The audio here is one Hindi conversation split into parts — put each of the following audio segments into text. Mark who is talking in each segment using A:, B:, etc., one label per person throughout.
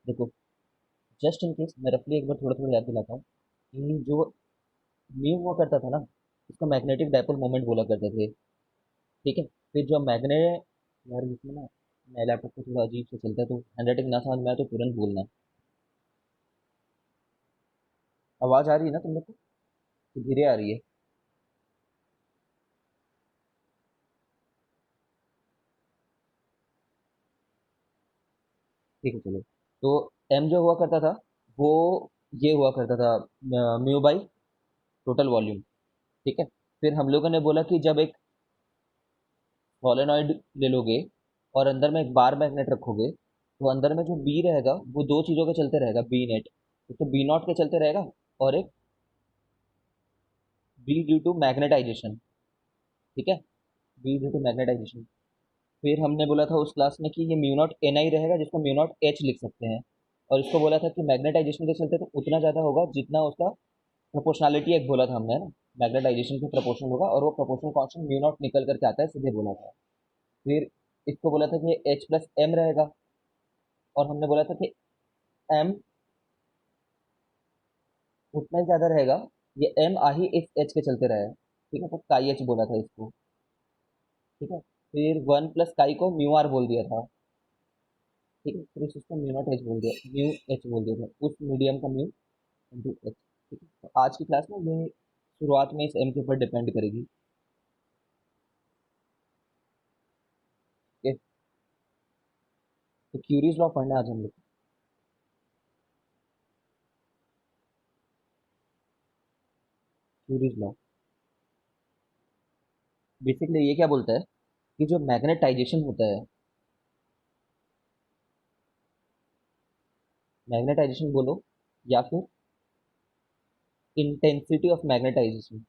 A: देखो, जस्ट इन केस मैं रफली एक बार थोड़ा थोड़ा याद दिलाता हूँ कि जो म्यू हुआ करता था ना, उसको मैग्नेटिक डायपोल मोमेंट बोला करते थे। ठीक है, फिर जो मैग्नेट, यार इसमें ना मैं लैपटॉप को थोड़ा अजीब से चलता है, तो हैंडराइटिंग ना समझ में आए तो तुरंत बोलना। आवाज़ आ रही है ना तुम लोग को कि धीरे आ रही है? ठीक है, चलो। तो एम जो हुआ करता था वो ये हुआ करता था, म्यू बाई टोटल वॉल्यूम। ठीक है, फिर हम लोगों ने बोला कि जब एक सोलेनॉइड ले लोगे और अंदर में एक बार मैग्नेट रखोगे, तो अंदर में जो बी रहेगा वो दो चीज़ों के चलते रहेगा, बी नेट। एक तो बी नॉट के चलते रहेगा, और एक बी ड्यू टू मैग्नेटाइजेशन। ठीक है, बी ड्यू टू मैग्नेटाइजेशन। फिर हमने बोला था उस क्लास में कि ये म्यू नॉट एन आई रहेगा, जिसको म्यू नॉट एच लिख सकते हैं। और इसको बोला था कि मैग्नेटाइजेशन के चलते तो उतना ज़्यादा होगा जितना उसका प्रोपोर्शनैलिटी एक बोला था हमने, है ना, मैग्नेटाइजेशन के प्रोपोर्शनल होगा, और वो प्रोपोर्शनल कांस्टेंट म्यू नॉट निकल करके आता है, सीधे बोला था। फिर इसको बोला था कि ये एच प्लस एम रहेगा, और हमने बोला था कि एम उतना ही ज़्यादा रहेगा, ये एम आ ही इस एच के चलते रहा है। ठीक है, तो काई एच बोला था इसको। ठीक है, फिर वन प्लस काई को म्यू आर बोल दिया था। ठीक है, फिर इस उसको म्यू नॉट एच बोल दिया, म्यू एच बोल दिया था, उस मीडियम का म्यू इंटू एच। ठीक है, तो आज की क्लास में ये शुरुआत में इस एम के ऊपर डिपेंड करेगी। ठीक है, तो क्यूरीज लॉ पढ़ना है आज हम लोग। क्यूरीज लॉ बेसिकली ये क्या बोलता है कि जो मैग्नेटाइजेशन होता है, मैग्नेटाइजेशन बोलो या फिर इंटेंसिटी ऑफ मैग्नेटाइजेशन,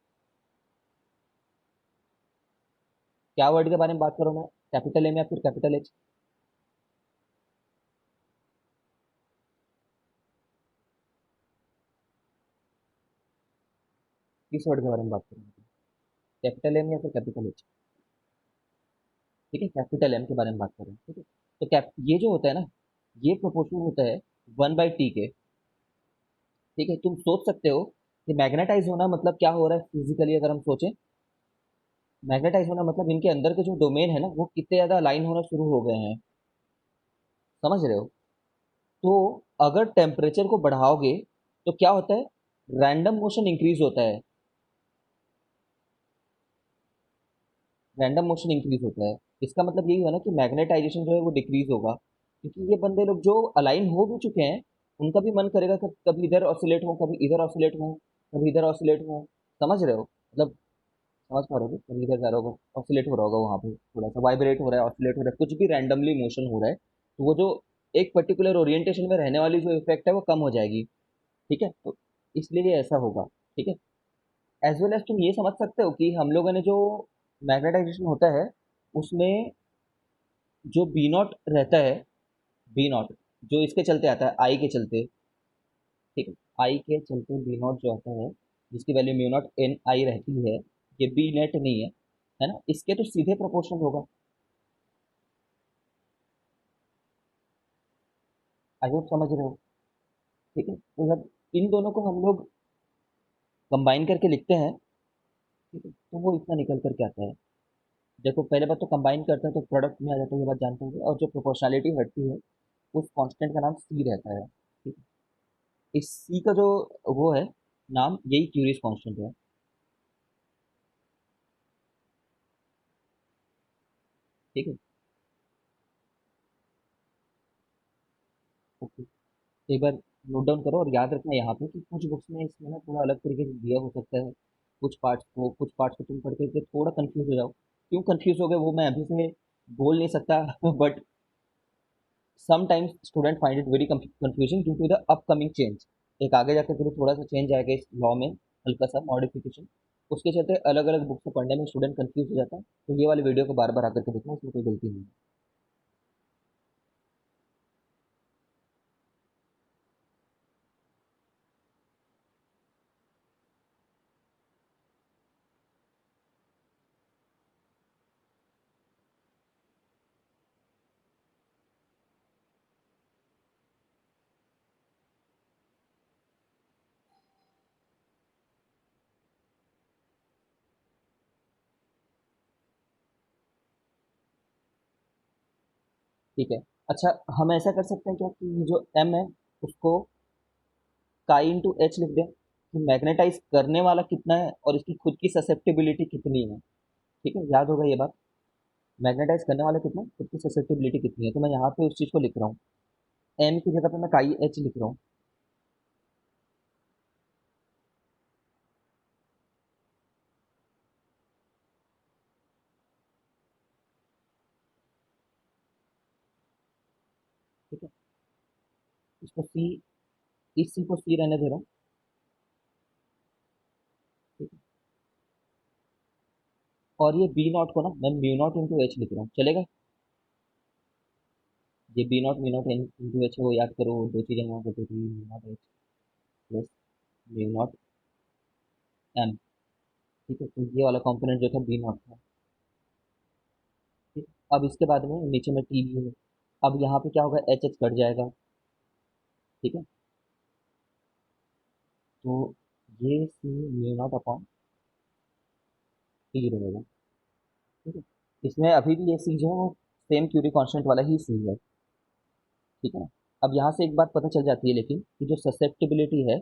A: क्या वर्ड के बारे में बात करूँ मैं, कैपिटल एम या फिर कैपिटल एच? किस वर्ड के बारे में बात करूँ, कैपिटल एम या फिर कैपिटल एच? ठीक है, कैपिटल एम के बारे में बात कर रहे हैं। ठीक है, तो कैप ये जो होता है ना, ये प्रोपोर्शनल होता है वन बाई टी के। ठीक है, तुम सोच सकते हो कि मैग्नेटाइज होना मतलब क्या हो रहा है फिजिकली, अगर हम सोचें, मैग्नेटाइज होना मतलब इनके अंदर के जो डोमेन है ना वो कितने ज्यादा अलाइन होना शुरू हो गए हैं। समझ रहे हो? तो अगर टेम्परेचर को बढ़ाओगे तो क्या होता है, रैंडम मोशन इंक्रीज होता है, रैंडम मोशन इंक्रीज होता है। इसका मतलब यही हुआ ना कि मैग्नेटाइजेशन जो है वो डिक्रीज होगा, क्योंकि ये बंदे लोग जो अलाइन हो भी चुके हैं, उनका भी मन करेगा कि कभी इधर ऑसिलेट हो, कभी इधर ऑसिलेट हो, कभी इधर ऑसिलेट हो। समझ रहे हो मतलब? समझ पा रहे हो? कभी इधर जा रहा होगा, ऑसिलेट हो रहा होगा, वहाँ पे थोड़ा सा वाइब्रेट हो रहा है, ऑसिलेट हो रहा है, कुछ भी रैंडमली मोशन हो रहा है, तो वो जो एक पर्टिकुलर ओरिएंटेशन में रहने वाली जो इफेक्ट है वो कम हो जाएगी। ठीक है, तो इसलिए ये ऐसा होगा। ठीक है, एज वेल एज तुम ये समझ सकते हो कि हम लोगों ने जो मैग्नेटाइजेशन होता है उसमें जो बी नॉट रहता है, बी नॉट जो इसके चलते आता है, आई के चलते। ठीक है, आई के चलते बी नॉट जो आता है, जिसकी वैल्यू म्यू नॉट एन आई रहती है, ये बी नेट नहीं है ना, इसके तो सीधे प्रोपोर्शनल होगा। आई होप समझ रहे हो? ठीक है, तो जब इन दोनों को हम लोग कंबाइन करके लिखते हैं, ठीक है, तो वो इतना निकल करके आता है। देखो, पहले बात तो कंबाइन करते हैं तो प्रोडक्ट में आ जाता है, ये बात जानते होंगे, और जो प्रोपोर्शनैलिटी हटती है उस कांस्टेंट का नाम सी रहता है। ठीक है, इस सी का जो वो है नाम, यही क्यूरीज कांस्टेंट है। ठीक है, ओके, एक बार नोट डाउन करो और याद रखना यहाँ पे कि कुछ बुक्स में इसमें ना थोड़ा अलग तरीके से दिया हो सकता है, कुछ पार्ट्स को तुम पढ़ करके थोड़ा कंफ्यूज हो जाओ। क्यों कंफ्यूज हो गए वो मैं अभी से बोल नहीं सकता but sometimes student find it very confusing due to the upcoming change. एक आगे जाकर फिर थोड़ा सा चेंज आएगा इस लॉ में, हल्का सा मॉडिफिकेशन, उसके चलते अलग अलग बुक्स को पढ़ने में स्टूडेंट कंफ्यूज हो जाता है। तो ये वाली वीडियो को बार बार आकर के देखना, इसमें कोई गलती नहीं है। ठीक है। अच्छा, हम ऐसा कर सकते हैं क्या कि ये जो एम है उसको काई इंटू एच लिख दें कि मैग्नेटाइज करने वाला कितना है और इसकी खुद की ससेप्टिबिलिटी कितनी है। ठीक है, याद होगा ये बात। मैग्नेटाइज करने वाला कितना है, खुद की ससेप्टिबिलिटी कितनी है, तो मैं यहाँ पे उस चीज़ को लिख रहा हूँ। एम की जगह पे मैं काई एच लिख रहा हूँ। ठीक है, इसको सी, इस सी को सी रहने दे रहा हूँ। ठीक है, और ये बी नॉट को ना मैं म्यू नॉट इंटू एच लिख रहा हूँ, चलेगा? ये B naught mu naught into H को याद करो, दो चीज़ें वहाँ बची थी, mu naught H plus mu naught M. ठीक है, तो ये वाला कंपोनेंट जो था बी नॉट था। ठीक, अब इसके बाद में नीचे में टी भी है। अब यहाँ पे क्या होगा, एच एच कट जाएगा। ठीक है, तो ये सी म्यू नॉट अपॉन टी रहेगा। ठीक है, इसमें अभी भी ये सी जो है वो सेम क्यूरी कांस्टेंट वाला ही सी है। ठीक है ना? अब यहाँ से एक बात पता चल जाती है लेकिन कि जो ससेप्टिबिलिटी है,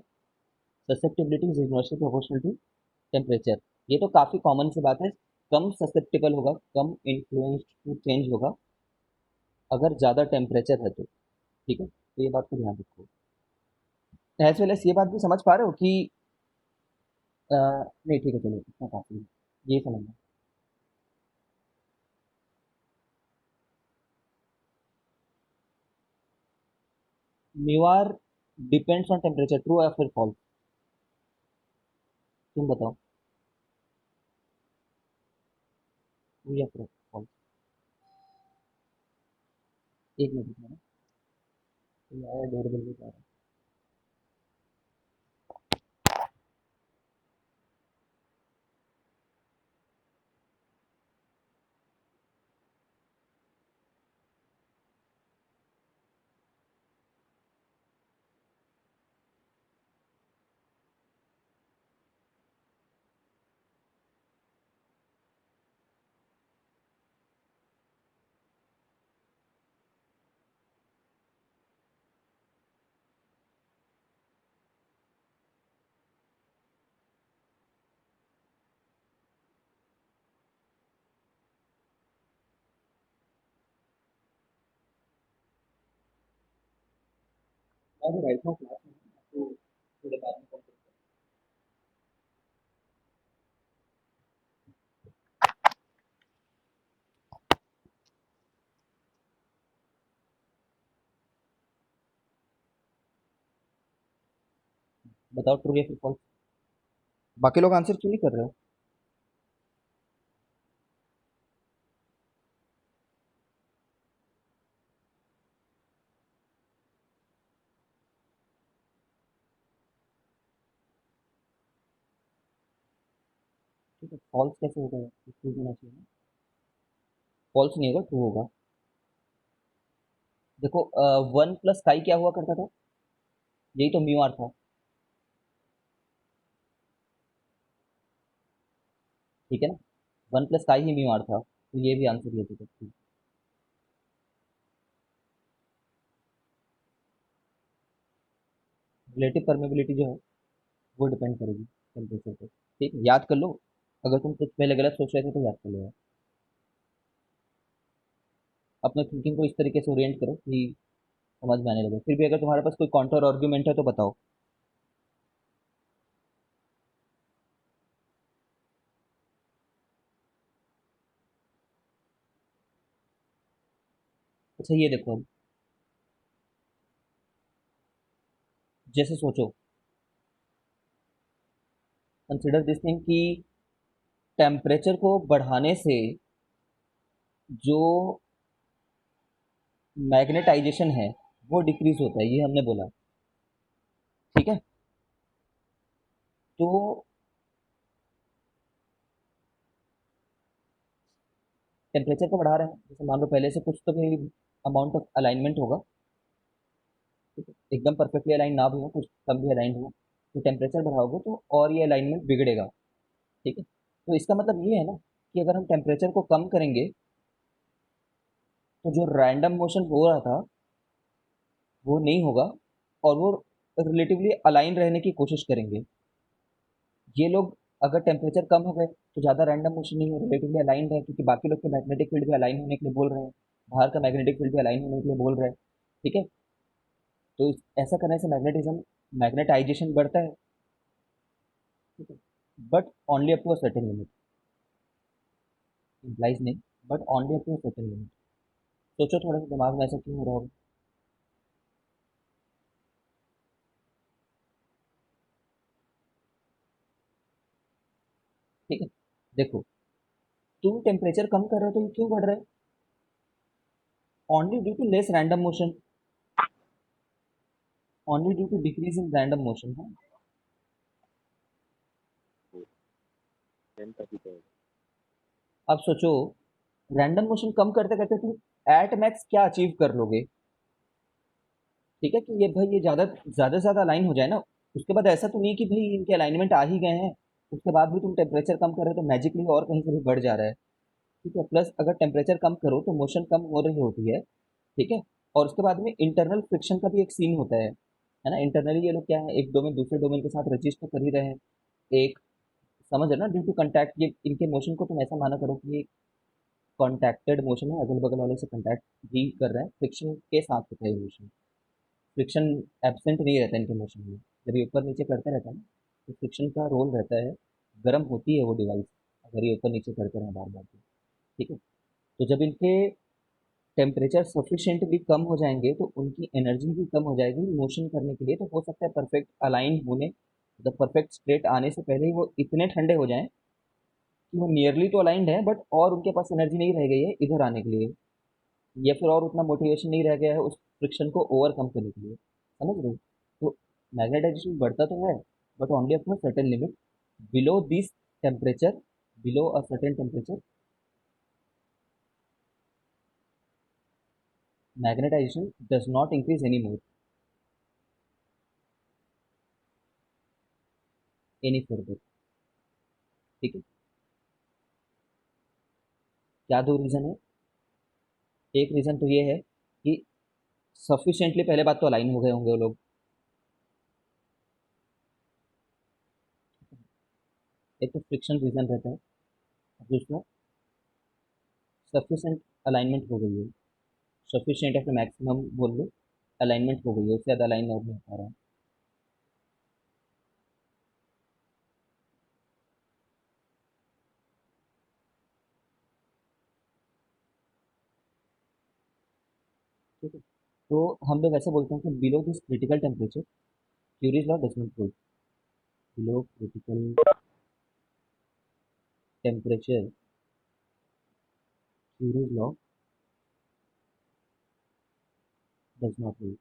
A: susceptibility is inversely proportional to temperature. ये तो काफ़ी कॉमन सी बात है। कम ससेप्टेबल होगा, कम इन्फ्लुएंस टू चेंज होगा अगर ज़्यादा टेम्परेचर है तो। ठीक है, तो ये बात को ध्यान रखो। एज वेल एस ये बात भी समझ पा रहे हो कि नहीं ठीक है, चलो इतना काफ़ी है, ये समझना। Mu R depends on temperature, true या फिर फॉल्स? तुम बताओ, ट्रू या फिर फॉल्स? एक मिनट रुकना, तो यार डोर बेल भी जा रहा है। मैं राइट नाउ क्लास में हूँ, आपको थोड़े बाद में कॉल करता हूँ। बताओ ट्रू या फिर फॉल्स? बाकी लोग आंसर क्यों नहीं कर रहे हो? ठीक है, फॉल्स कैसे होगा, ट्रू होना चाहिए ना। फॉल्स नहीं होगा, ट्रू होगा। देखो, वन प्लस काई क्या हुआ करता था, यही तो म्यू आर था। ठीक है ना, वन प्लस काई ही म्यू आर था, तो ये भी आंसर ये था। रिलेटिव परमेबिलिटी जो है वो डिपेंड करेगी टेम्परेचर पे। ठीक है, याद कर लो। अगर तुम कुछ पहले गलत सोच रहे थे तो याद कर लो यार। अपने थिंकिंग को इस तरीके से ओरिएंट करो कि समझ में आने लगे। फिर भी अगर तुम्हारे पास कोई काउंटर आर्ग्यूमेंट है तो बताओ। अच्छा, ये देखो अब, जैसे सोचो, कंसिडर दिस थिंग कि टेम्परेचर को बढ़ाने से जो मैग्नेटाइजेशन है वो डिक्रीज होता है, ये हमने बोला। ठीक है, तो टेम्परेचर को बढ़ा रहे हैं, जैसे मान लो पहले से कुछ तो भी अमाउंट ऑफ अलाइनमेंट होगा। ठीक है, एकदम परफेक्टली अलाइन ना भी हो, कुछ कम भी अलाइन हो, तो टेम्परेचर बढ़ाओगे तो और ये अलाइनमेंट बिगड़ेगा। ठीक है, तो इसका मतलब ये है ना कि अगर हम टेम्परेचर को कम करेंगे तो जो रैंडम मोशन हो रहा था वो नहीं होगा, और वो रिलेटिवली अलाइन रहने की कोशिश करेंगे। ये लोग अगर टेम्परेचर कम हो गए तो ज़्यादा रैंडम मोशन नहीं है, रिलेटिवली अलाइंड है, क्योंकि बाकी लोग के मैग्नेटिक फील्ड भी अलाइन होने के लिए बोल रहे हैं, बाहर का मैग्नेटिक फील्ड भी अलाइन होने के लिए बोल रहे हैं। ठीक है। तो ऐसा करने से मैग्नेटिज्म, मैग्नेटाइजेशन बढ़ता है। ठीक है। But only up to a certain limit, implies नहीं, but only up to a certain limit. सोचो थोड़ा सा दिमाग में ऐसा क्यों हो रहा होगा। ठीक है। देखो, तुम टेम्परेचर कम कर रहे हो तो ये क्यों बढ़ रहा है? Only due to less random motion, only due to decrease in random motion है।
B: तो देन तभी तो होगा।
A: अब सोचो, रैंडम मोशन कम करते करते तुम एट मैक्स क्या अचीव कर लोगे? ठीक है, कि ये भाई ये ज़्यादा से ज़्यादा अलाइन हो जाए ना। उसके बाद ऐसा तो नहीं कि भाई इनके अलाइनमेंट आ ही गए हैं, उसके बाद भी तुम टेम्परेचर कम कर रहे हो तो मैजिकली और कहीं से भी बढ़ जा रहा है। ठीक है, प्लस अगर टेम्परेचर कम करो तो मोशन कम हो रही होती है। ठीक है। और उसके बाद में इंटरनल फ्रिक्शन का भी एक सीन होता है ना। इंटरनली ये लोग क्या है, एक डोमेन दूसरे डोमेन के साथ रजिस्ट तो कर ही रहे हैं। एक, समझ रहे हो ना, ड्यू टू कॉन्टैक्ट, ये इनके मोशन को तुम ऐसा माना करो कि ये कॉन्टैक्टेड मोशन है, अगल बगल वाले से कॉन्टैक्ट भी कर रहे हैं, फ्रिक्शन के साथ होता है ये मोशन। फ्रिक्शन एब्सेंट नहीं रहता इनके मोशन में। जब ये ऊपर नीचे करते रहता है ना, तो फ्रिक्शन का रोल रहता है, गर्म होती है वो डिवाइस अगर ये ऊपर नीचे करते रहें बार बार। ठीक है। तो जब इनके टेम्परेचर सफिशिएंटली कम हो जाएंगे तो उनकी एनर्जी भी कम हो जाएगी मोशन करने के लिए। तो हो सकता है परफेक्ट अलाइन होने, मतलब परफेक्ट स्ट्रेट आने से पहले ही वो इतने ठंडे हो जाएं कि वो नियरली तो अलाइंड है, बट और उनके पास एनर्जी नहीं रह गई है इधर आने के लिए, या फिर और उतना मोटिवेशन नहीं रह गया है उस फ्रिक्शन को ओवरकम करने के लिए। समझ रहे हो? तो मैग्नेटाइजेशन बढ़ता तो है, बट ओनली अपना certain limit. Below this temperature, below a certain temperature, magnetization does not increase any more, any further. ठीक है। क्या दो रीजन है? एक रीजन तो ये है कि सफिशिएंटली पहले बात तो अलाइन हो गए होंगे वो लोग। एक तो फ्रिक्शन रीजन रहता है, और दूसरा सफिशिएंट अलाइनमेंट हो गई है। सफिशिएंट है, मैक्सिमम बोल लो, अलाइनमेंट हो गई है, उससे ज़्यादा अलाइन और नहीं हो पा रहा है। ठीक है। तो हम लोग ऐसे बोलते हैं कि below this critical temperature curies law does not hold. Below critical temperature curies law does not hold.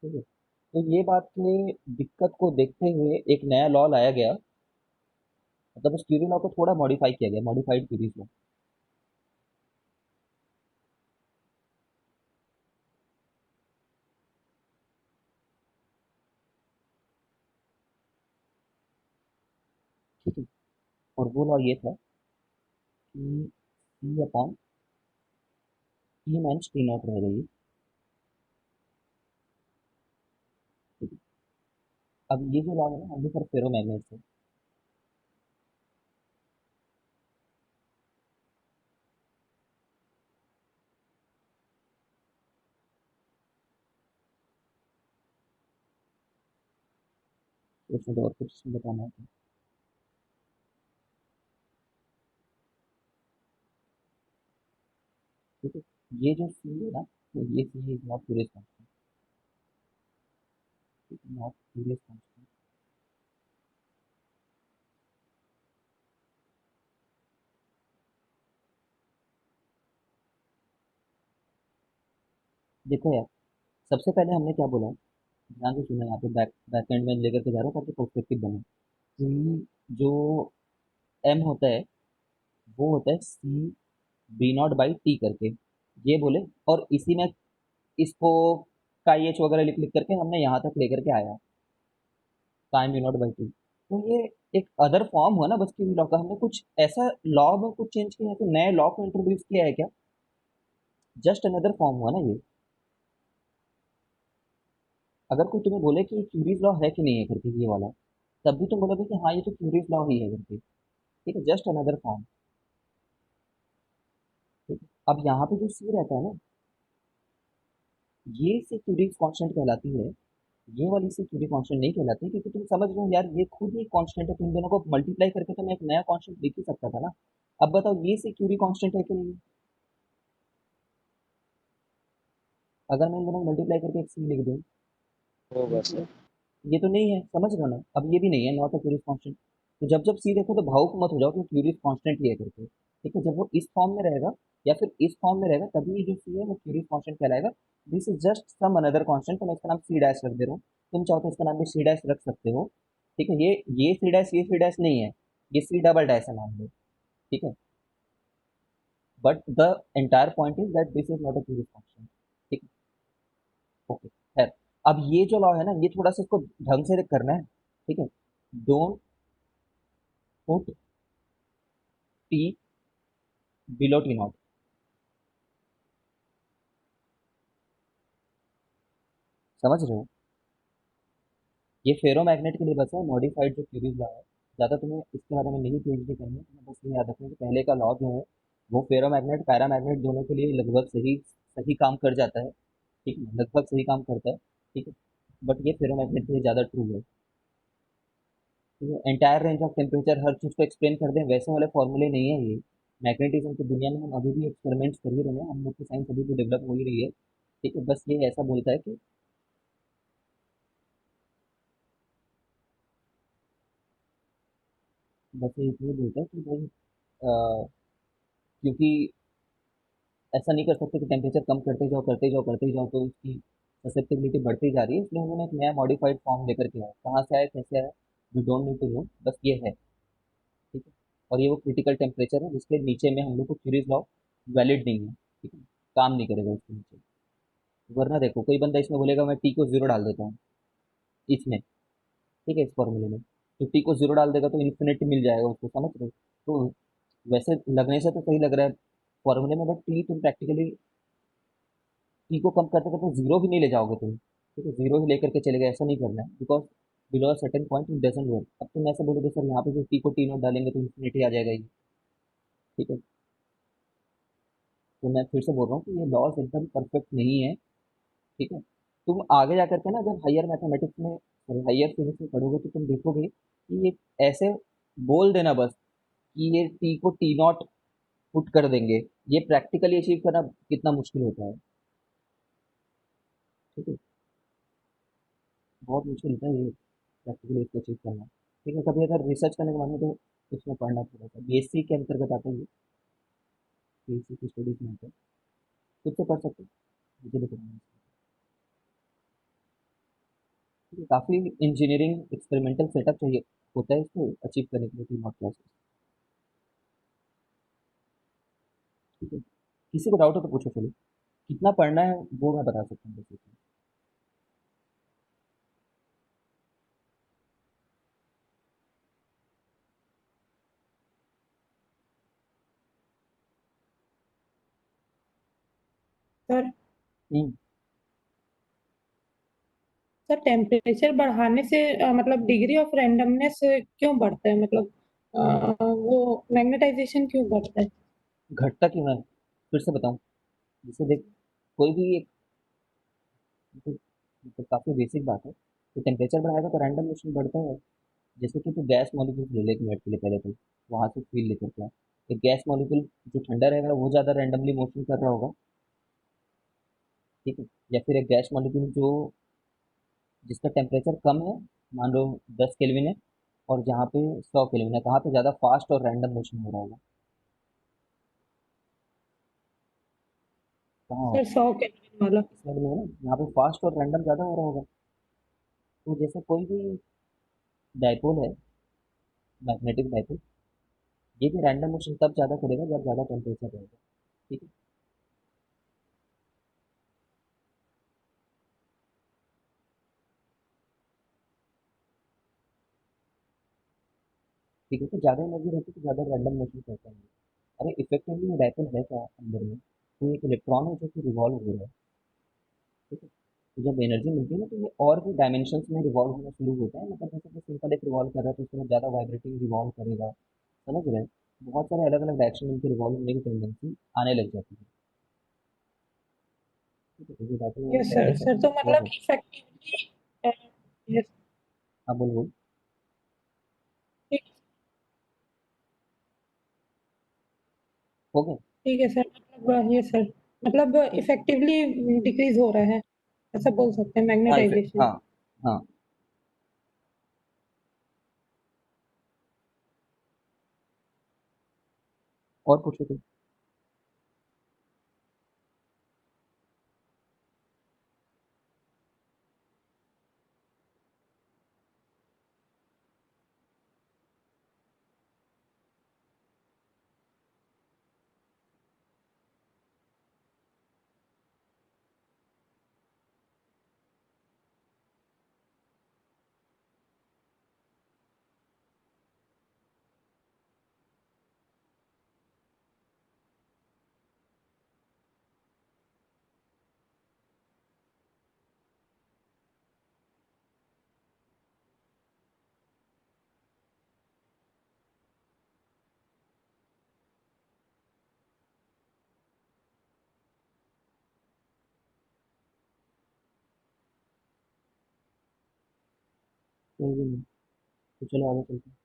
A: ठीक है। तो ये बात की दिक्कत को देखते हुए एक नया लॉ लाया गया, मतलब उस क्यूरी लॉ को थोड़ा मॉडिफाई किया गया, मॉडिफाइड क्यूरीज लॉ। ठीक है। और वो लॉ ये था कि T upon T minus T not रह गई। ठीक है। अब ये जो लॉ है ना, ओनली फॉर फेरोमैग्नेट है। तो इसमें तो और कुछ बताना है? ठीक है। ये जो सी है ना, तो ये C is not curious constant, not curious constant. देखो यार, सबसे पहले हमने क्या बोला, ध्यान से सुना, यहाँ पे बैक बैक एंड में लेकर के जा रहा हूँ ताकि पर्सपेक्टिव बने कि जो एम होता है वो होता है C B naught by T करके, ये बोले। और इसी में इसको काई एच वगैरह लिख लिख करके हमने यहाँ तक लेकर के आया, time B naught by T. तो ये एक अदर फॉर्म हुआ ना बस क्यूरी लॉ का, हमने कुछ ऐसा लॉ में कुछ चेंज किया है, तो नए लॉ को इंट्रोड्यूस किया है क्या? जस्ट अनदर फॉर्म हुआ ना ये। अगर कोई तुम्हें बोले कि क्यूरीज लॉ है कि नहीं है करके ये वाला, तब भी तुम बोलोगे कि हाँ ये तो क्यूरीज लॉ ही है करके। ठीक है, जस्ट अनदर फॉर्म। ठीक है, अब यहाँ पे जो सी रहता है ना, ये सी क्यूरीज कांस्टेंट कहलाती है। ये वाली सी क्यूरी कांस्टेंट नहीं कहलाती, क्योंकि तुम समझ रहे हो यार, ये खुद ही कांस्टेंट है, तुम दोनों को मल्टीप्लाई करके तो मैं एक नया कांस्टेंट लिख ही सकता था ना। अब बताओ ये सी क्यूरी कांस्टेंट है कि नहीं? अगर मैं इन दोनों को मल्टीप्लाई करके एक सी लिख दूँ,
B: होगा
A: ये
B: सर।
A: ये तो नहीं है, समझ रहे हो ना? अब ये भी नहीं है, नॉट अ क्यूरियस कांस्टेंट। तो जब जब सी देखो तो भावुक मत हो जाओ कि क्यूरियस कांस्टेंट ही है करके। ठीक है, जब वो इस फॉर्म में रहेगा या फिर इस फॉर्म में रहेगा, तभी ये जो सी है वो क्यूरियस कांस्टेंट कहलाएगा। This is just some another constant, तो मैं इसका नाम सी डैश रख दे रहा हूँ। तुम चाहो तो इसका नाम भी सी डैश रख सकते हो। ठीक है, ये सी डैश, ये सी डैश नहीं है, ये सी डबल डैश है मान लो। ठीक है, but the entire point is that this is not a curious constant. ठीक है, ओके। खैर, अब ये जो लॉ है ना, ये थोड़ा सा इसको ढंग से करना है। ठीक है, don't put T below T not. समझ रहे हो? ये फेरोमैग्नेट के लिए बस है, मॉडिफाइड जो क्यूरीज लॉ है। ज़्यादा तुम्हें इसके बारे में नहीं पीएचडी करनी है, तुम्हें बस ये याद रखना है कि पहले का लॉ जो है वो फेरोमैग्नेट पैरामैग्नेट दोनों के लिए लगभग सही सही काम कर जाता है। ठीक है, लगभग सही काम करता है। ठीक है, बट ये फेरोमैग्नेट के लिए ज़्यादा ट्रू है। ठीक है, एंटायर रेंज ऑफ टेम्परेचर हर चीज़ को एक्सप्लेन कर दें वैसे वाले फॉर्मूले नहीं है ये। मैग्नेटिज्म की दुनिया में हम अभी भी एक्सपेरिमेंट्स कर ही रहे हैं, हम लोग की साइंस अभी भी डेवलप हो ही रही है। ठीक है, बस ये ऐसा बोलता है कि बस ये इसलिए बोलता है कि भाई क्योंकि ऐसा नहीं कर सकते कि टेम्परेचर कम करते जाओ करते जाओ करते जाओ तो उसकी ससेप्टेबिलिटी बढ़ती जा रही है, इसलिए उन्होंने एक नया मॉडिफाइड फॉर्म लेकर के आया। कहाँ से आया, कैसे आया, we don't need to know, बस ये है। ठीक है, और ये वो क्रिटिकल टेम्परेचर है जिसके नीचे में हम लोग को क्यूरीज लॉ वैलिड नहीं है। ठीक है, काम नहीं करेगा उसके नीचे। वरना देखो, कोई बंदा इसमें बोलेगा मैं टी को जीरो डाल देता हूँ इसमें, ठीक है, इस फॉर्मूले में, तो टी को जीरो डाल देगा तो इन्फिनिटी मिल जाएगा उसको, समझ रहे हो? तो वैसे लगने से तो सही लग रहा है फॉर्मूले में, बट टी तुम प्रैक्टिकली टी को कम करते करते जीरो भी नहीं ले जाओगे तुम। ठीक है, जीरो ही लेकर के चले गए, ऐसा नहीं करना है, because below certain point it doesn't work. अब तुम ऐसे बोलोगे सर यहाँ पे जो टी को टी नोट डालेंगे तो इन्फिनिटी आ जाएगा ये। ठीक है, तो मैं फिर से बोल रहा हूँ कि ये लॉज एकदम परफेक्ट नहीं है। ठीक है, तुम आगे जा करके ना जब हायर मैथमेटिक्स में, हायर फिजिक्स में पढ़ोगे तो तुम देखोगे कि ये ऐसे बोल देना बस कि ये टी को टी नॉट पुट कर देंगे, ये प्रैक्टिकली अचीव करना कितना मुश्किल होता है। ठीक है, बहुत मुश्किल होता है ये प्रैक्टिकली इसको अचीव करना। ठीक है, कभी अगर रिसर्च करने का मन है तो उसमें पढ़ना थोड़ा सा, बीएससी के अंतर्गत आता है ये, बीएससी की स्टडीज में आता है, खुद से पढ़ सकते हो, मुझे भी पढ़ना है। ठीक है, काफ़ी इंजीनियरिंग एक्सपेरिमेंटल सेटअप चाहिए होता है इसको अचीव करने के लिए टीम ऑफ क्लासेस। ठीक है, किसी को डाउट हो तो पूछो, चलो। कितना पढ़ना है वो मैं बता सकता हूँ बेसिकली।
C: सर
A: हम्म।
C: सर टेम्परेचर बढ़ाने से मतलब डिग्री ऑफ रैंडमनेस क्यों बढ़ता है, मतलब वो मैग्नेटाइजेशन क्यों बढ़ता है?
A: घटता क्यों है, फिर से बताऊँ? जैसे देख, कोई भी एक मतलब काफ़ी बेसिक बात है, तो टेम्परेचर बढ़ाएगा तो रैंडम मोशन बढ़ता है। जैसे कि तू गैस मॉलिक्यूल ले ले एक मिनट के लिए, पहले तो वहां से फील लेकर के आ। एक गैस मॉलिक्यूल जो ठंडा रहेगा वो ज़्यादा रैंडमली मोशन कर रहा होगा। ठीक है, या फिर एक गैस मॉलिक्यूल जो जिसका टेम्परेचर कम है, मान लो 10 केल्विन है, और जहाँ पे 100 केल्विन है, कहाँ पे ज़्यादा फास्ट और रैंडम मोशन हो रहा होगा? कहाँ
C: सर
A: होगा?
C: 100 केल्विन वाला।
A: इसमें भी है ना, यहाँ पे फास्ट और रैंडम ज़्यादा हो रहा होगा। तो जैसे कोई भी डायपोल है, मैग्नेटिक डायपोल, ये भी रैंडम मोशन तब ज़्यादा करेगा जब ज़्यादा टेम्परेचर रहेगा। ठीक है, ठीक है, तो ज़्यादा एनर्जी रहती है तो ज़्यादा रैंडम मोशन कहते हैं। अरे इफेक्टिवली डायपोल है क्या अंदर में, तो एक इलेक्ट्रॉन है जो कि रिवॉल्व हो रहा है। ठीक है, तो जब एनर्जी मिलती है ना, तो ये और भी डायमेंशंस में रिवॉल्व होना शुरू होता है। मतलब जैसे कि सिंपल एक रिवॉल्व कर रहा है तो उसमें ज़्यादा वाइब्रेटिंग रिवॉल्व करेगा। समझ रहे हैं? बहुत सारे अलग अलग डायरेक्शन में इनके रिवॉल्व होने की टेंडेंसी आने लग जाती है। ठीक है, तो ये डायपोल
C: यस
A: कह
C: सर सर
A: सकते
C: तो
A: हैं बहुत
C: मतलब
A: है।
C: इफेक्टिवली यस
A: हाँ बोल बोल।
C: ठीक
A: हो गया।
C: ठीक है सर मतलब ये सर मतलब इफेक्टिवली डिक्रीज हो रहा है ऐसा बोल सकते हैं
A: हाँ इफेक्ट,
C: मैग्नेटाइजेशन।
A: हाँ हाँ। और पूछो तुम। कोई भी नहीं, तो चलो आगे चलते हैं।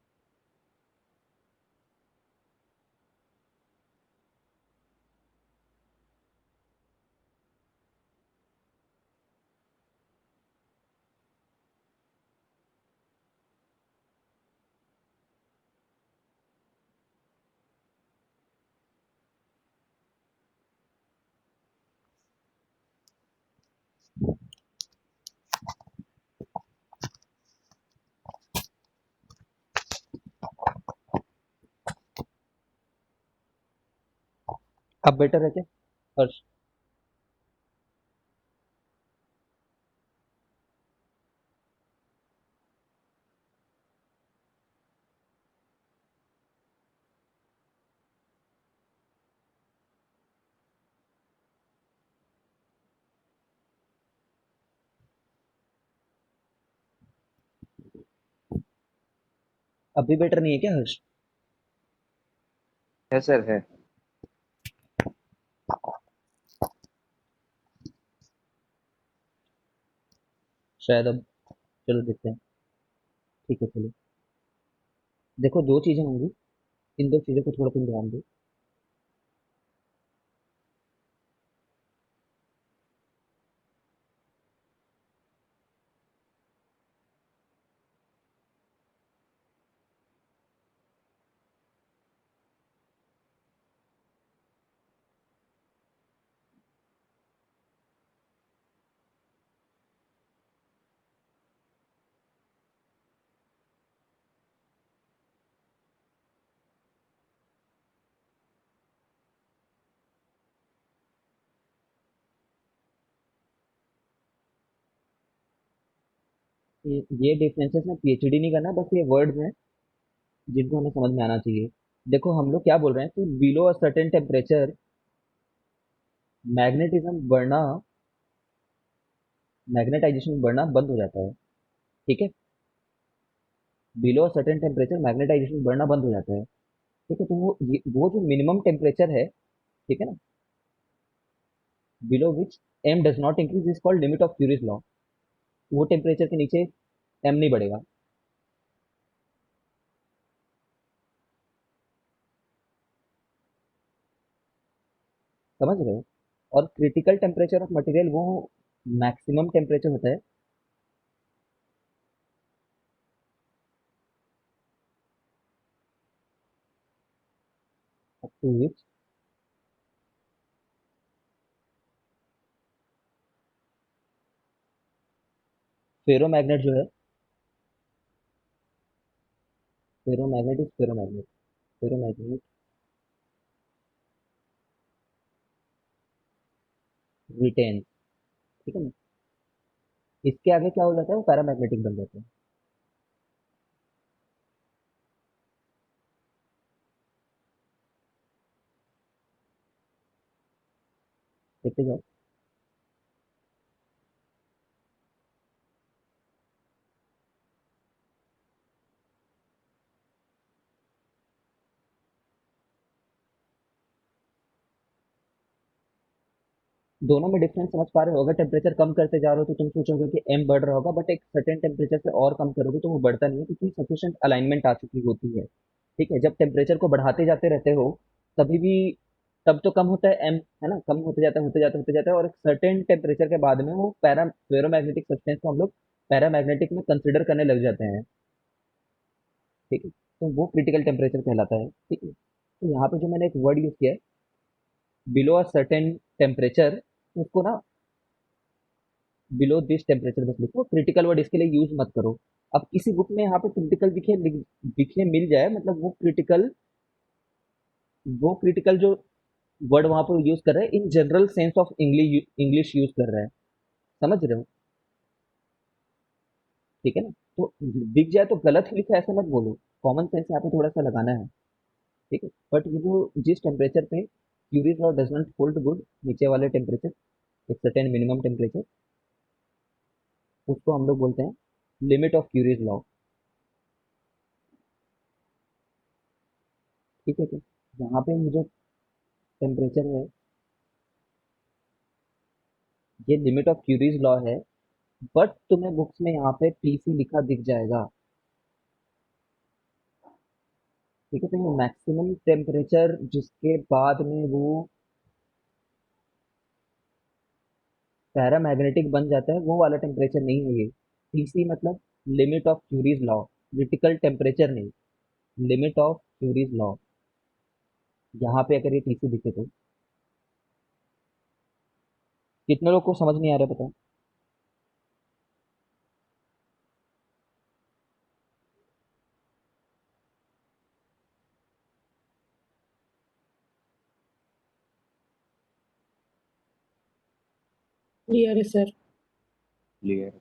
A: अब बेटर है क्या हर्ष? अब भी बेटर नहीं है क्या हर्ष?
B: है सर है।
A: शायद अब, चलो देखते हैं। ठीक है चलो। देखो दो चीजें होंगी, इन दो चीजों को थोड़ा तुम ध्यान दो। ये डिफरेंसेस में पीएचडी नहीं करना, बस ये वर्ड्स हैं जिनको हमें समझ में आना चाहिए। देखो हम लोग क्या बोल रहे हैं कि below a certain temperature magnetism बढ़ना, मैग्नेटाइजेशन बढ़ना बंद हो जाता है। ठीक है, below a certain temperature magnetization बढ़ना बंद हो जाता है। ठीक है, तो वो जो मिनिमम टेम्परेचर है, ठीक है ना, below which M does not increase is called limit of Curie's law. वो टेम्परेचर के नीचे एम नहीं बढ़ेगा। समझ रहे हो? और क्रिटिकल टेम्परेचर ऑफ मटेरियल वो मैक्सिमम टेम्परेचर होता है अप टू विच फेरोमैग्नेट जो है, ferromagnet is ferromagnet, ferromagnet retain. ठीक है ना, इसके आगे क्या हो जाता है, वो पैरामैग्नेटिक बन जाता है। देखते जाओ। दोनों में डिफरेंस समझ पा रहे हो? अगर टेम्परेचर कम करते जा रहे हो तो तुम सोचोगे कि एम बढ़ रहा होगा, बट एक सर्टेन टेम्परेचर से और कम करोगे तो वो बढ़ता नहीं है, क्योंकि सफिशिएंट अलाइनमेंट आ चुकी होती है। ठीक है, जब टेम्परेचर को बढ़ाते जाते रहते हो तभी भी, तब तो कम होता है एम, है ना, कम होते जाता है होते जाता है होते जाता है, और एक सर्टेन टेम्परेचर के बाद में वो फेरोमैग्नेटिक सब्सटेंस को हम लोग पैरामैग्नेटिक में कंसिडर करने लग जाते हैं। ठीक है, तो वो क्रिटिकल टेम्परेचर कहलाता है। ठीक है, तो यहाँ पे जो मैंने एक वर्ड यूज किया है, बिलो अ सर्टेन टेम्परेचर, उसको ना बिलो दिस टेम्परेचर बस लिखो, क्रिटिकल वर्ड इसके लिए यूज मत करो। अब किसी बुक में यहाँ पे क्रिटिकल दिखे दिखे मिल जाए, मतलब वो क्रिटिकल जो वर्ड वहां पर यूज कर रहे हैं in general sense of English English use कर रहा है, समझ रहे हो? ठीक है ना, तो दिख जाए तो गलत ही लिखा है ऐसा मत बोलो, कॉमन सेंस यहाँ पे थोड़ा सा लगाना है। ठीक है, बट ये जो जिस टेम्परेचर पे curies law does not hold good, नीचे वाले टेम्परेचर, एक सर्टेन मिनिमम टेम्परेचर, उसको हम लोग बोलते हैं लिमिट ऑफ क्यूरीज लॉ। ठीक है, यहाँ पे ये जो टेम्परेचर है, ये लिमिट ऑफ क्यूरीज लॉ है, बट तुम्हें बुक्स में यहाँ पे टीसी लिखा दिख जाएगा। ठीक है, तो ये मैक्सिमम टेम्परेचर जिसके बाद में वो पैरामैग्नेटिक बन जाता है, वो वाला टेम्परेचर नहीं है ये। टीसी मतलब limit of Curie's law, critical temperature नहीं, लिमिट ऑफ क्यूरीज लॉ। यहाँ पे अगर ये टीसी दिखे तो कितने लोग को समझ नहीं आ रहा है, बताओ?
C: क्लियर है सर।
B: क्लियर।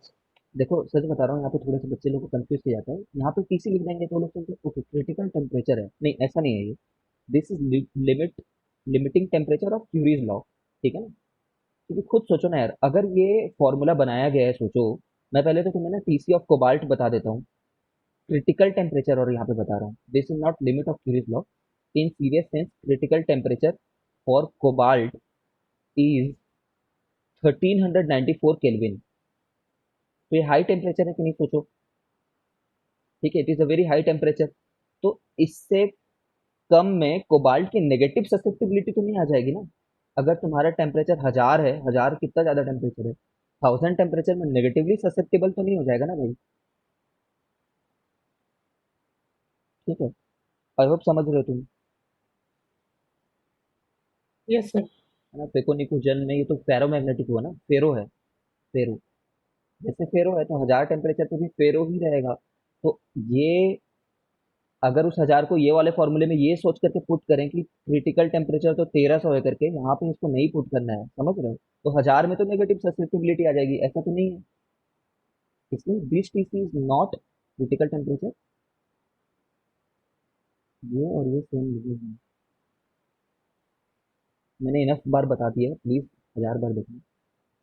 A: देखो सच बता रहा हूँ, यहाँ पे थोड़े से बच्चे लोग को कंफ्यूज किया जाता है, यहाँ पे टीसी लिख देंगे तो वो लोग सोचते हैं ओके क्रिटिकल टेम्परेचर है, नहीं ऐसा नहीं है ये। This is limiting temperature of Curie's law. ठीक है ना, क्योंकि खुद सोचो ना यार, अगर ये फॉर्मूला बनाया गया है, सोचो, मैं पहले तो तुम्हें ना टीसी ऑफ कोबाल्ट बता देता हूँ, क्रिटिकल टेम्परेचर और यहाँ पे बता रहा हूँ, this is not limit of Curie's law. In serious sense critical temperature for cobalt is 1394 kelvin. तो ये हाई टेम्परेचर है कि नहीं, सोचो। ठीक है, it is a very high temperature. तो इससे कम में कोबाल्ट की नेगेटिव ससेप्टिबिलिटी तो नहीं आ जाएगी ना। अगर तुम्हारा टेम्परेचर 1000 है, 1000 कितना ज्यादा टेम्परेचर है, 1000 टेम्परेचर में नेगेटिवली ससेप्टेबल तो नहीं हो जाएगा ना भाई। ठीक है, आई होप समझ रहे हो तुम।
C: Yes sir.
A: है ना, फेको निको जेल में ये तो फेरोमैग्नेटिक हुआ ना, फेरो है, फेरो। जैसे फेरो है तो 1000 टेम्परेचर पे भी फेरो ही रहेगा। तो ये, अगर उस 1000 को ये वाले फॉर्मूले में ये सोच करके पुट करें कि क्रिटिकल टेम्परेचर तो 1300 है करके, यहाँ पे इसको नहीं पुट करना है, समझ रहे हो? तो 1000 में तो नेगेटिव ससेप्टिबिलिटी आ जाएगी, ऐसा तो नहीं है। इसलिए this TC is not critical temperature. ये और ये सेम लिखे हैं, मैंने इनफ बार बता दिया है, प्लीज 1000 बार देखना।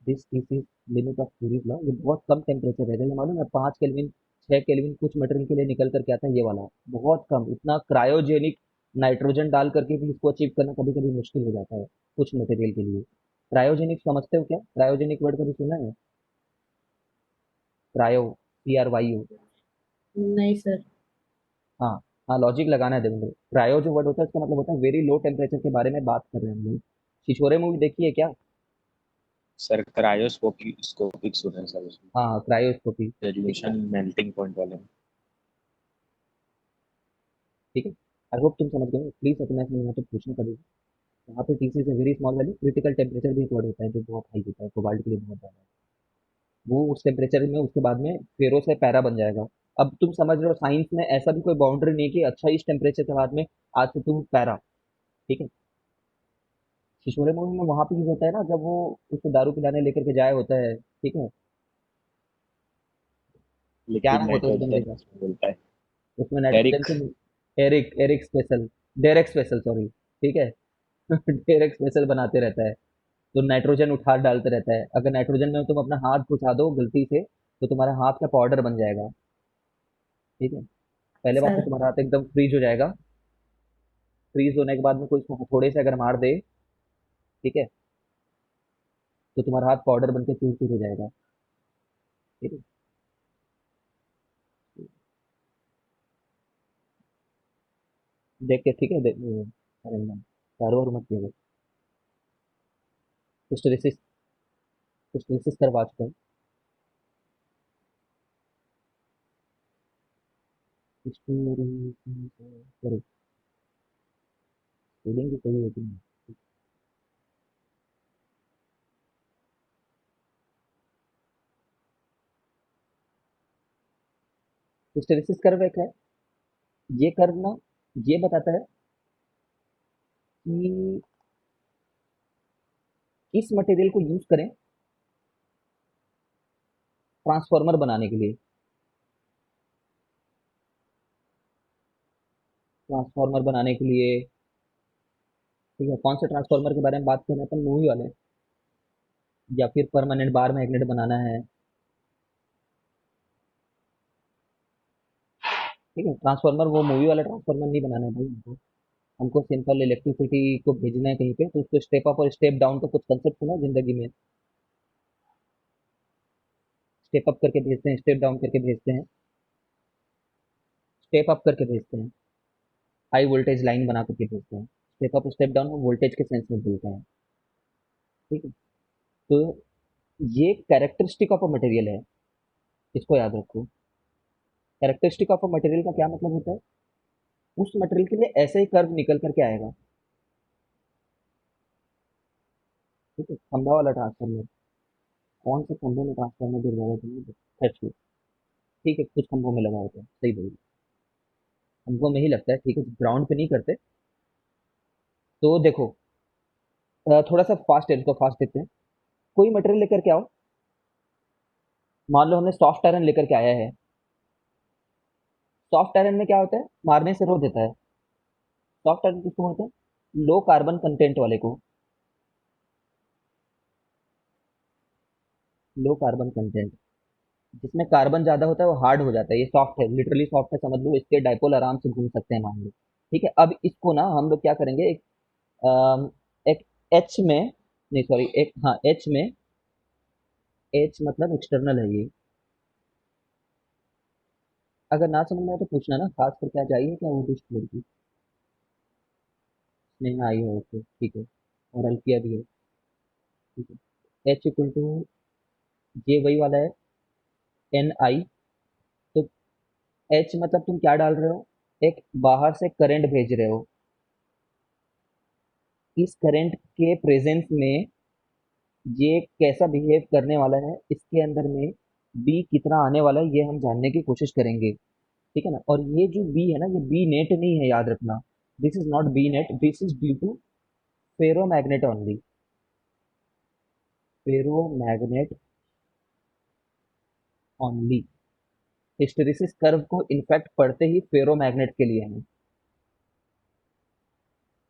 A: This TC limit of Curie's law, ये बहुत कम टेम्परेचर रहेगा, ये मालूम है 5 केल्विन, 6 केल्विन कुछ मटेरियल के लिए निकल करके आता है, ये वाला बहुत कम, इतना क्रायोजेनिक नाइट्रोजन डाल करके भी इसको अचीव करना कभी कभी मुश्किल हो जाता है कुछ मटेरियल के लिए। क्रायोजेनिक समझते हो क्या? क्रायोजेनिक वर्ड कभी सुना है? Cryo, CRYO।
C: नहीं सर।
A: हाँ, हाँ लॉजिक लगाना है देवेंद्र। क्रायो जो वर्ड होता है इसका मतलब होता है वेरी लो टेम्परेचर के बारे में बात कर रहे हैं हम लोग। छिछोरे मूवी देखी है क्या?
B: सर क्रायोस्कोपिक स्कोपिक सुना है सर उसमें।
A: हाँ, क्रायोस्कोपी। ठीक है,
B: रेडिएशन मेल्टिंग पॉइंट वाले में।
A: ठीक है, आई होप तुम समझ गए, प्लीज अपने से यहाँ पे पूछना कभी। यहाँ पे टीसी से very small value, critical temperature भी एक वर्ड होता है जो बहुत हाई होता है, कोबाल्ट के लिए बहुत ज़्यादा है। वो उस टेम्परेचर में उसके बाद में फेरो से पैरा बन जाएगा। अब तुम समझ रहे हो साइंस में ऐसा भी कोई बाउंड्री नहीं है कि अच्छा इस टेम्परेचर के बाद में आज से तुम पैरा। ठीक है, छिछोरे मूवी में वहां पे यूज होता है ना, जब वो उसको दारू पिलाने लेकर के जाए होता है। ठीक है, क्या
B: लिक्विड
A: नाम होता है उस बंदे
B: नाइट्रोजन
A: का?
B: उसमें बोलता है।
A: उसमें नाइट्रोजन
B: एरिक।
A: से, Eric, Eric special, Derek special, sorry. ठीक है डेरेक स्पेशल बनाते रहता है। तो नाइट्रोजन उठा डालते रहता है। अगर नाइट्रोजन में तुम अपना हाथ घुसा दो गलती से तो तुम्हारा हाथ का पाउडर बन जाएगा। ठीक है, पहले बात तो
C: सर।
A: तुम्हारा हाथ एकदम फ्रीज हो जाएगा। फ्रीज होने के बाद में कोई इसको थोड़े से अगर मार दे, ठीक है, तो तुम्हारा हाथ पाउडर बन के चूर चूर हो जाएगा। ठीक है, देख के, ठीक है, अरे ना, चारों ओर मत देखो। हिस्टेरिसिस, हिस्टेरिसिस करवा चुका है। हिस्टेरिसिस, स्पेलिंग भी सही है कि नहीं? हिस्टेरिसिस कर्व एक है। ये कर्व ना, ये बताता है कि किस मटेरियल को यूज करें ट्रांसफार्मर बनाने के लिए। ट्रांसफार्मर बनाने के लिए, ठीक है, कौन से ट्रांसफार्मर के बारे में बात कर रहे हैं अपन, मूवी वाले, या फिर परमानेंट बार मैग्नेट बनाना है। ठीक है, ट्रांसफार्मर वो मूवी वाला ट्रांसफार्मर नहीं बनाना है भाई हमको। हमको सिंपल इलेक्ट्रिसिटी को भेजना है कहीं पे, तो उसको स्टेप अप और स्टेप डाउन का कुछ कंसेप्ट सुना है जिंदगी में? स्टेप अप करके भेजते हैं, स्टेप डाउन करके भेजते हैं। स्टेप अप करके भेजते हैं, हाई वोल्टेज लाइन बना करके भेजते हैं। Step up step down voltage के सेंस में बोलते हैं। ठीक है, तो ये कैरेक्टरिस्टिक ऑफ अ मटेरियल है, इसको याद रखो। कैरेक्टरिस्टिक ऑफ अ मटेरियल का क्या मतलब होता है? उस मटेरियल के लिए ऐसे ही कर्व निकल करके आएगा। ठीक है, खंभा वाला ट्रांसफार्मर, कौन से खंभे में ट्रांसफार्मर गिर जाएगा तुम्हें, खैर छोड़। ठीक है, कुछ खंभों में लगा होता है, सही बोल, खंभों में ही लगता है। ठीक है, ग्राउंड पे नहीं करते। तो देखो, थोड़ा सा फास्ट है, इसको फास्ट देखते हैं। कोई मटेरियल लेकर के आओ, मान लो हमने सॉफ्ट आयरन लेकर के आया है। सॉफ्ट आयरन में क्या होता है, मारने से रो देता है। सॉफ्ट आयरन किसको बोलते हैं? लो कार्बन कंटेंट वाले को। लो कार्बन कंटेंट, जिसमें कार्बन ज्यादा होता है वो हार्ड हो जाता है। ये सॉफ्ट है, लिटरली सॉफ्ट है, समझ लो। इसके डाइपोल आराम से घूम सकते हैं, मान लो। ठीक है, अब इसको ना हम लोग क्या करेंगे, एक एच में, नहीं सॉरी, एक, हाँ, एच में, एच मतलब एक्सटर्नल है ये। अगर ना समझ में आए तो पूछना ना, खास करके आ जाइए क्या वो दुष्ट लड़की स्नेहा आई है, ओके ठीक है, और अल्फिया भी है। ठीक है, एच इक्वल टू, ये वही वाला है, एन आई। तो एच मतलब तुम क्या डाल रहे हो, एक बाहर से करंट भेज रहे हो। इस करंट के प्रेजेंस में ये कैसा बिहेव करने वाला है, इसके अंदर में बी कितना आने वाला है, ये हम जानने की कोशिश करेंगे। ठीक है ना, और ये जो बी है ना, ये बी नेट नहीं है, याद रखना। This is not B net, this is due to ferromagnet only. Ferromagnet only. Hysteresis curve को इनफैक्ट पढ़ते ही फेरो मैग्नेट के लिए है।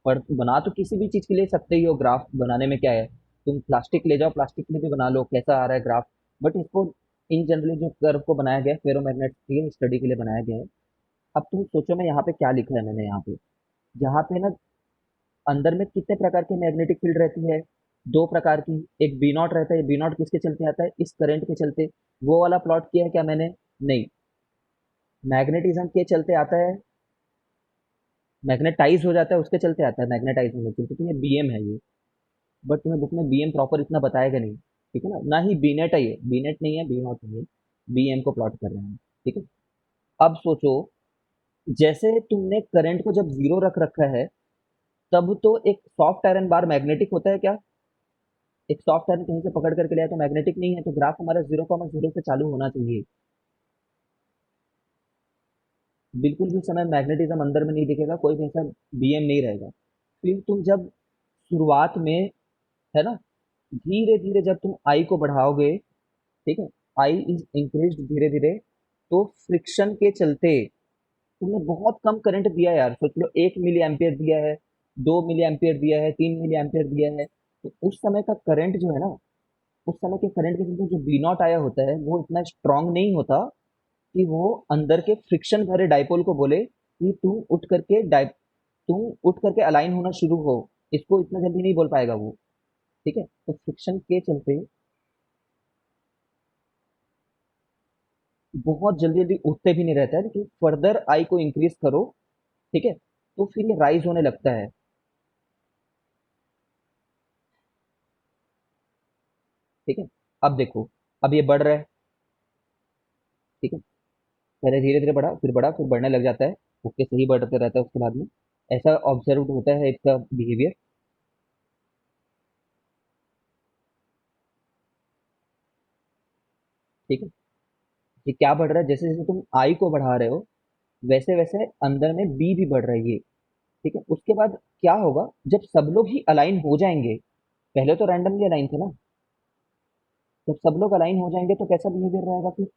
A: पर बना तो किसी भी चीज के लिए सकते ही हो, ग्राफ बनाने में क्या है। तुम प्लास्टिक ले जाओ, प्लास्टिक के लिए भी बना लो, कैसा आ रहा है ग्राफ। बट इसको इन जनरली जो कर्व को बनाया गया है फेरोमैग्नेट की स्टडी के लिए बनाया गया है। अब तुम सोचो, मैं यहाँ पे क्या लिखा है मैंने यहाँ पे। यहाँ पे ना, अंदर में कितने प्रकार की मैग्नेटिक फील्ड रहती है? दो प्रकार की। एक बी नॉट रहता है, बी नॉट किसके चलते आता है, इस करंट के चलते। वो वाला प्लॉट किया है क्या मैंने? नहीं, मैग्नेटिज्म के चलते आता है, मैग्नेटाइज हो जाता है उसके चलते आता है, मैग्नेटाइज होने के चलते। तो ये बीएम है ये। बट तुम्हें बुक में बीएम प्रॉपर इतना बताएगा नहीं। ठीक है ना, ना ही बी नेट है ये, बी नेट नहीं है, बी नॉट है ये। बीएम को प्लॉट कर रहे हैं। ठीक है, अब सोचो, जैसे तुमने करंट को जब जीरो रख रखा है, तब तो एक सॉफ्ट आयरन बार मैग्नेटिक होता है क्या? एक सॉफ्ट आयरन कहीं से पकड़ करके लिया तो मैग्नेटिक नहीं है, तो ग्राफ हमारा 0,0 से चालू होना चाहिए। बिल्कुल भी समय मैग्नेटिज्म अंदर में नहीं दिखेगा, कोई भी ऐसा बीएम नहीं रहेगा। फिर तुम जब शुरुआत में, है ना, धीरे धीरे जब तुम आई को बढ़ाओगे, ठीक है, आई इज इंक्रीज धीरे धीरे, तो फ्रिक्शन के चलते तुमने बहुत कम करंट दिया यार। सोच लो, 1 मिली एम्पियर दिया है, 2 मिली एम्पियर दिया है, 3 मिली एम्पियर दिया है। तो उस समय का करंट जो है ना, उस समय के करंट के साथ जो बी नॉट आया होता है वो इतना स्ट्रांग नहीं होता कि वो अंदर के फ्रिक्शन भरे डाइपोल को बोले कि तुम उठ करके अलाइन होना शुरू हो। इसको इतना जल्दी नहीं बोल पाएगा वो। ठीक है, तो फ्रिक्शन के चलते बहुत जल्दी जल्दी उठते भी नहीं रहता है, लेकिन फर्दर आई को इंक्रीज करो, ठीक है, तो फिर ये राइज होने लगता है। ठीक है, अब देखो, अब ये बढ़ रहा है। ठीक है, पहले धीरे धीरे बढ़ा, फिर बढ़ा, फिर बढ़ने लग जाता है। ओके, सही बढ़ते रहता है उसके बाद में। ऐसा ऑब्जर्व होता है इसका बिहेवियर। ठीक है, ये क्या बढ़ रहा है, जैसे जैसे तुम आई को बढ़ा रहे हो वैसे वैसे अंदर में बी भी बढ़ रही है। ठीक है, उसके बाद क्या होगा, जब सब लोग ही अलाइन हो जाएंगे, पहले तो रैंडमली अलाइन थे ना, जब सब लोग अलाइन हो जाएंगे तो कैसा बिहेवियर रहेगा फिर?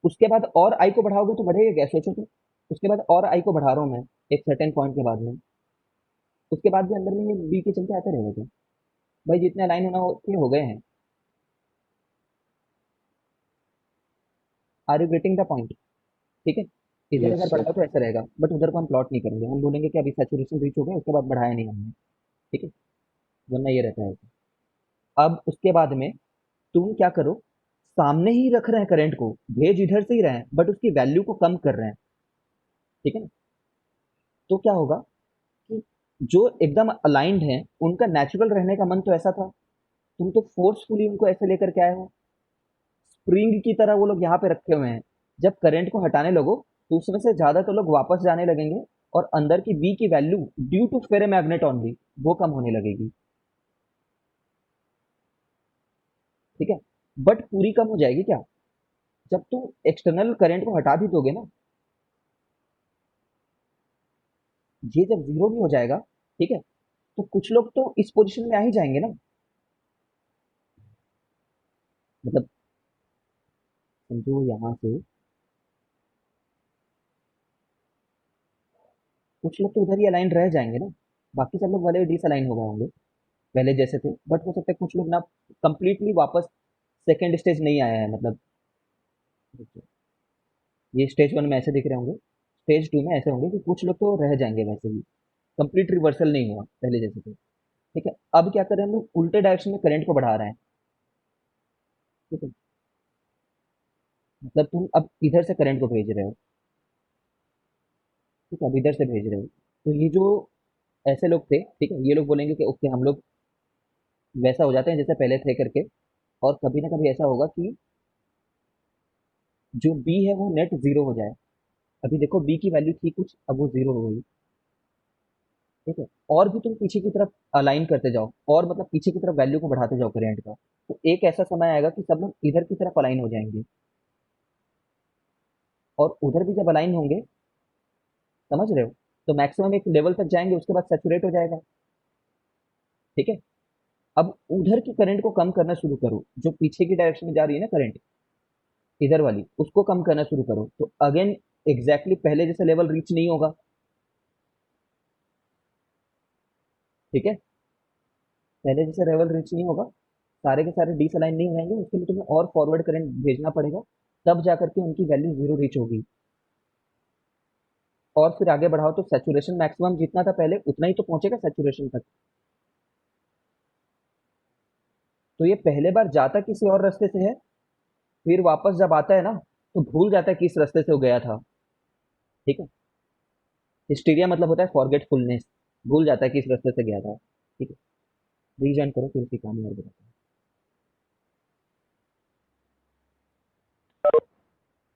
A: उसके बाद और आई को बढ़ाओगे तो बढ़ेगा क्या, सोचो तो। उसके बाद और आई को बढ़ा रहा हूँ मैं एक सर्टेन पॉइंट के बाद में, उसके बाद भी अंदर में ये बी के चलते आते रहेगा क्या? भाई जितने अलाइन होना के हो गए हैं। Are you getting the point? ठीक है, इधर
B: यस
A: अगर
B: सर।
A: बढ़ाओ तो ऐसा रहेगा, बट उधर को हम प्लॉट नहीं करेंगे, हम बोलेंगे कि अभी सैचुरेशन रीच हो गया, उसके बाद बढ़ाया नहीं हमने। ठीक है, वरना ये रहता है। अब उसके बाद में तुम क्या करो, सामने ही रख रहे हैं करंट को, भेज इधर से ही रहे हैं बट उसकी वैल्यू को कम कर रहे हैं। ठीक है ना, तो क्या होगा कि जो एकदम अलाइंड हैं उनका नेचुरल रहने का मन तो ऐसा था, तुम तो फोर्सफुली उनको ऐसे लेकर के आए हो, स्प्रिंग की तरह वो लोग यहाँ पे रखे हुए हैं। जब करंट को हटाने लगो तो उसमें से ज्यादातर लोग वापस जाने लगेंगे, और अंदर की बी की value due to ferromagnet only वो कम होने लगेगी। ठीक है, बट पूरी कम हो जाएगी क्या, जब तुम एक्सटर्नल करंट को हटा भी दोगे ना, ये जब जीरो नहीं हो जाएगा, ठीक है, तो कुछ लोग तो इस पोजीशन में आ ही जाएंगे ना। मतलब समझो यहाँ से कुछ लोग तो उधर ही अलाइन रह जाएंगे ना, बाकी सब लोग भले डिसअलाइन हो गए होंगे पहले जैसे थे, बट हो सकता है कुछ लोग ना कंप्लीटली वापस सेकेंड स्टेज नहीं आया है, मतलब ये स्टेज वन में ऐसे दिख रहे होंगे, स्टेज टू में ऐसे होंगे कि कुछ लोग तो रह जाएंगे वैसे ही, कंप्लीट रिवर्सल नहीं हुआ पहले जैसे थे। ठीक है, अब क्या कर रहे हैं हम लोग, उल्टे डायरेक्शन में करंट को बढ़ा रहे हैं। ठीक है, मतलब तुम अब इधर से करंट को भेज रहे हो। ठीक है, अब इधर से भेज रहे हो, तो ये जो ऐसे लोग थे, ठीक है, ये लोग बोलेंगे कि ओके हम लोग वैसा हो जाते हैं जैसे पहले थे करके, और कभी ना कभी ऐसा होगा कि जो बी है वो नेट जीरो हो जाए। अभी देखो बी की वैल्यू थी कुछ, अब वो जीरो हो गई। ठीक है, और भी तुम पीछे की तरफ अलाइन करते जाओ, और मतलब पीछे की तरफ वैल्यू को बढ़ाते जाओ करंट का, तो एक ऐसा समय आएगा कि सब लोग इधर की तरफ अलाइन हो जाएंगे, और उधर भी जब अलाइन होंगे, समझ रहे हो, तो मैक्सिमम एक लेवल तक जाएंगे, उसके बाद सैचुरेट हो जाएगा। ठीक है, अब उधर की करंट को कम करना शुरू करो, जो पीछे की डायरेक्शन में जा रही है ना करंट, इधर वाली, उसको कम करना शुरू करो, तो अगेन एग्जैक्टली पहले जैसे लेवल रीच नहीं होगा। ठीक है, पहले जैसे लेवल रीच नहीं होगा, सारे के सारे डिसअलाइन नहीं रहेंगे, उसके लिए तुम्हें और फॉरवर्ड करंट भेजना पड़ेगा, तब जाकर के उनकी वैल्यू जीरो रीच होगी। और फिर आगे बढ़ाओ तो सैचुरेशन मैक्सिमम जितना था पहले उतना ही तो पहुंचेगा सैचुरेशन तक। तो ये पहले बार जाता किसी और रास्ते से है, फिर वापस जब आता है ना तो भूल जाता है किस रास्ते से वो गया था। ठीक है, हिस्टीरिया मतलब होता है फॉरगेटफुलनेस, भूल जाता है किस रास्ते से गया था। ठीक है, रीजॉइन करो फिर उसकी कहानी और बताता हूँ।